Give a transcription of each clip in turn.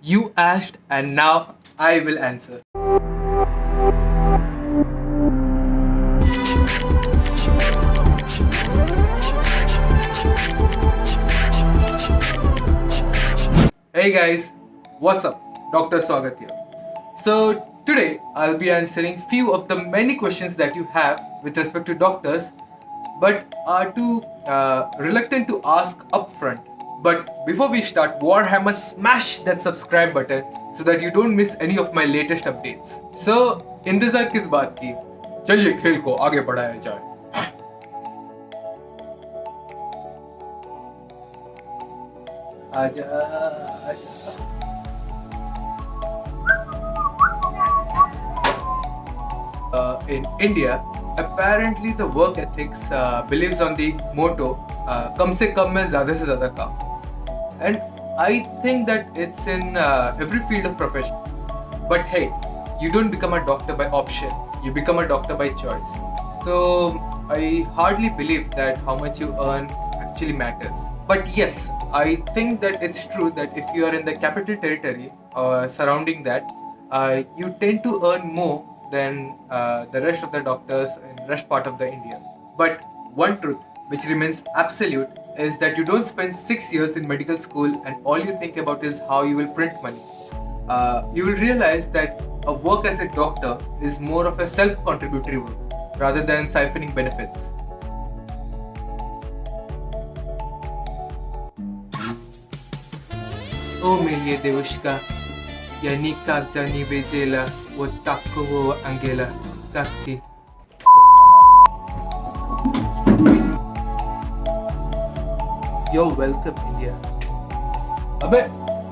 You asked, and now I will answer. Hey guys, what's up? Dr. Swagat here. So today I'll be answering few of the many questions that you have with respect to doctors, but are too reluctant to ask upfront. But before we start, Warhammer, smash that subscribe button so that you don't miss any of my latest updates. So इंतजार किस बात की? चलिए खेल को आगे बढ़ाया जाए. आजा आजा. In India, apparently the work ethics believes on the motto "कम से कम में ज़्यादा से ज़्यादा काम," and I think that it's in every field of profession. But hey, you don't become a doctor by option; you become a doctor by choice. So I hardly believe that how much you earn actually matters. But yes, I think that it's true that if you are in the capital territory or surrounding that, you tend to earn more than the rest of the doctors in rest part of the India. But one truth which remains absolute is that you don't spend 6 years in medical school and all you think about is how you will print money. You will realize that a work as a doctor is more of a self-contributory work rather than siphoning benefits. O milie Devushka, Yanika Dani Vedela, Wotako Angela, Kaki. You're welcome, India. अबे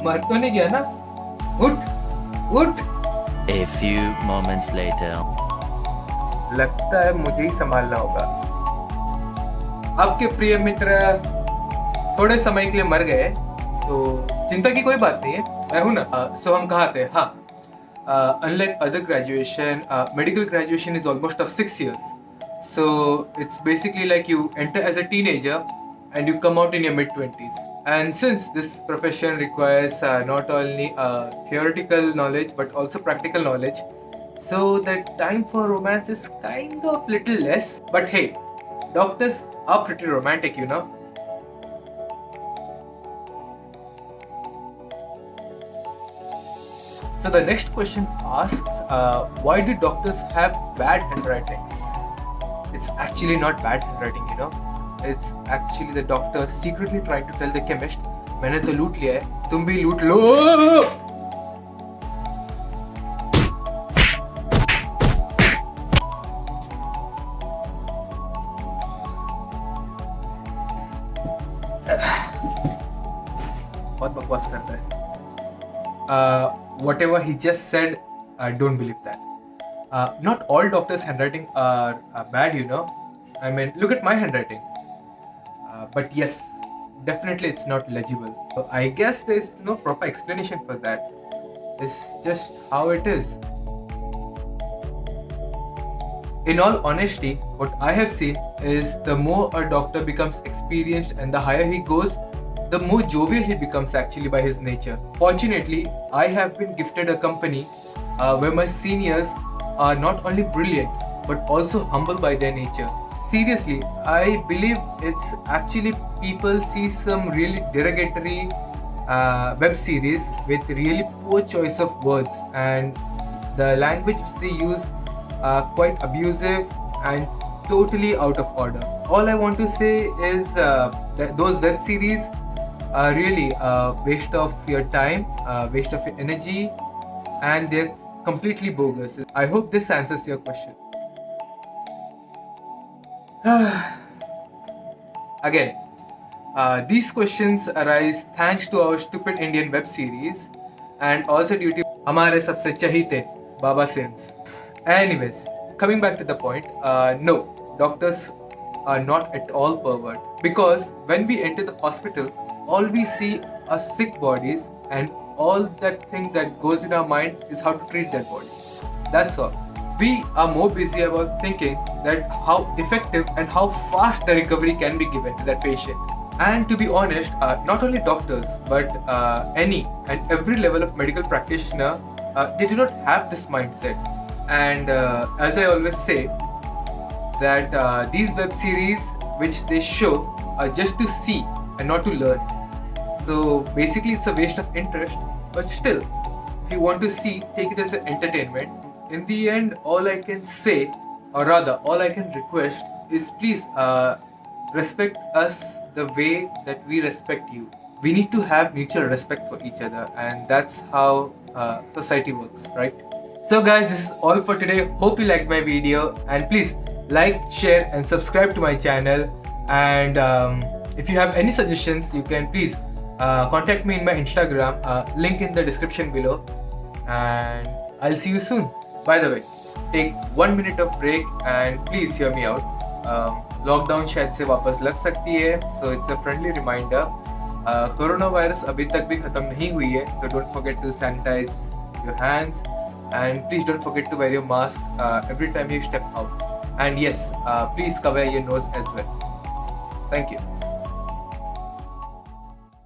मर तो नहीं गया ना? उठ उठ. A few moments later. लगता है मुझे ही संभालना होगा. आपके प्रिय मित्र थोड़े समय के लिए मर गए, तो चिंता की कोई बात नहीं है, मैं हूं ना. सो हम कहाँ थे? हाँ, unlike other graduation, medical graduation is almost of 6 years. So it's basically like you enter as a teenager and you come out in your mid-20s. And since this profession requires not only theoretical knowledge but also practical knowledge, so the time for romance is kind of little less. But hey, doctors are pretty romantic, you know. So the next question asks, why do doctors have bad handwritings? It's actually not bad handwriting, you know. It's actually the doctor secretly trying to tell the chemist, मैंने तो लूट लिया है, तुम भी लूट लो. बहुत बकवास करता है. Whatever he just said, I don't believe that. Not all doctors' handwriting are bad, you know. I mean, look at my handwriting. But yes, definitely it's not legible. So I guess there's no proper explanation for that. It's just how it is. In all honesty, what I have seen is the more a doctor becomes experienced and the higher he goes, the more jovial he becomes actually by his nature. Fortunately, I have been gifted a company where my seniors are not only brilliant but also humble by their nature. Seriously, I believe it's actually people see some really derogatory web series with really poor choice of words and the language they use quite abusive and totally out of order. All I want to say is that those web series are really a waste of your time, waste of your energy, and they're completely bogus. I hope this answers your question. Again, these questions arise thanks to our stupid Indian web series and also due to हमारे सबसे चहीते Baba Sins. Anyways, coming back to the point, no, doctors are not at all pervert, because when we enter the hospital, all we see are sick bodies and all that thing that goes in our mind is how to treat that body. That's all. We are more busy about thinking that how effective and how fast the recovery can be given to that patient. And to be honest, not only doctors, but any and every level of medical practitioner, they do not have this mindset. And as I always say, that these web series which they show are just to see and not to learn. So basically, it's a waste of interest. But still, if you want to see, take it as an entertainment. In the end, all I can say, or rather, all I can request is please respect us the way that we respect you. We need to have mutual respect for each other, and that's how society works, right? So guys, this is all for today. Hope you liked my video, and please like, share and subscribe to my channel. And if you have any suggestions, you can please contact me in my Instagram, link in the description below, and I'll see you soon. By the way, take 1 minute of break and please hear me out. Lockdown शायद से वापस लग सकती है, so it's a friendly reminder. Corona virus अभी तक भी खत्म नहीं हुई है, so don't forget to sanitize your hands and please don't forget to wear your mask every time you step out. And yes, please cover your nose as well. Thank you.